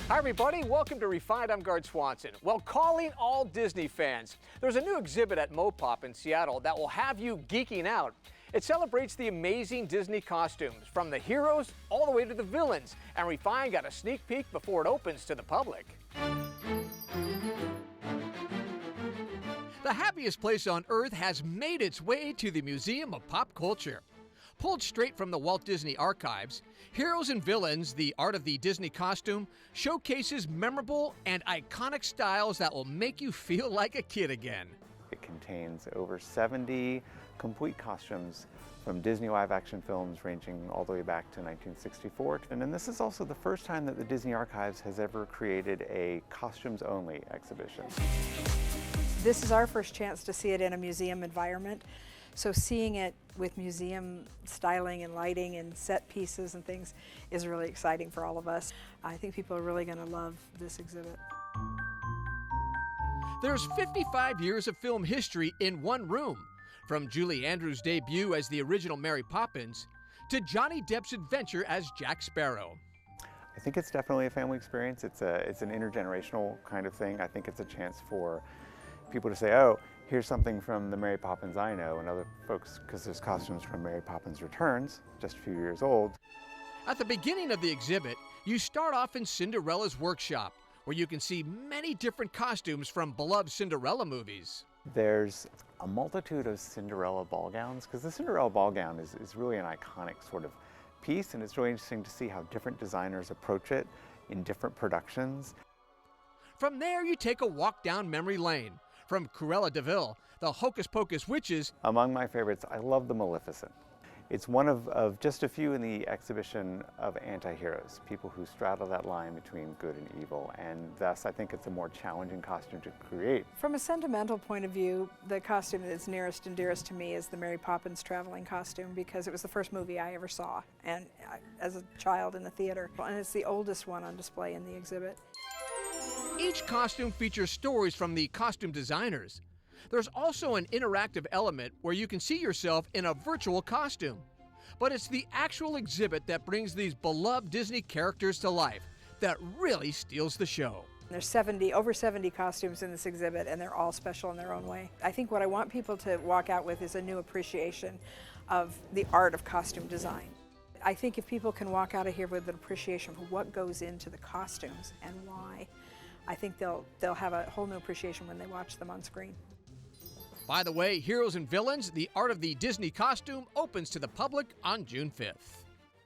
Hi everybody, welcome to Refined. I'm Guard Swanson. Well, calling all Disney fans. There's a new exhibit at MoPOP in Seattle that will have you geeking out. It celebrates the amazing Disney costumes, from the heroes all the way to the villains, and Refined got a sneak peek before it opens to the public. The happiest place on Earth has made its way to the Museum of Pop Culture. Pulled straight from the Walt Disney Archives, Heroes and Villains, the Art of the Disney Costume, showcases memorable and iconic styles that will make you feel like a kid again. It contains over 70 complete costumes from Disney live-action films ranging all the way back to 1964. And then this is also the first time that the Disney Archives has ever created a costumes-only exhibition. This is our first chance to see it in a museum environment. So seeing it with museum styling and lighting and set pieces and things is really exciting for all of us. I think people are really going to love this exhibit. There's 55 years of film history in one room, from Julie Andrews' debut as the original Mary Poppins to Johnny Depp's adventure as Jack Sparrow. I think it's definitely a family experience. It's an intergenerational kind of thing. I think it's a chance for people to say, oh, here's something from the Mary Poppins I know, and other folks, because there's costumes from Mary Poppins Returns, just a few years old. At the beginning of the exhibit, you start off in Cinderella's workshop, where you can see many different costumes from beloved Cinderella movies. There's a multitude of Cinderella ball gowns, because the Cinderella ball gown is really an iconic sort of piece, and it's really interesting to see how different designers approach it in different productions. From there, you take a walk down memory lane. From Cruella de Vil, the Hocus Pocus witches. Among my favorites, I love the Maleficent. It's one of just a few in the exhibition of anti-heroes, people who straddle that line between good and evil, and thus I think it's a more challenging costume to create. From a sentimental point of view, the costume that's nearest and dearest to me is the Mary Poppins traveling costume, because it was the first movie I ever saw, and as a child in the theater, and it's the oldest one on display in the exhibit. Each costume features stories from the costume designers. There's also an interactive element where you can see yourself in a virtual costume. But it's the actual exhibit that brings these beloved Disney characters to life that really steals the show. There's over 70 costumes in this exhibit, and they're all special in their own way. I think what I want people to walk out with is a new appreciation of the art of costume design. I think if people can walk out of here with an appreciation for what goes into the costumes and why, I think they'll have a whole new appreciation when they watch them on screen. By the way, Heroes and Villains, the Art of the Disney Costume, opens to the public on June 5th.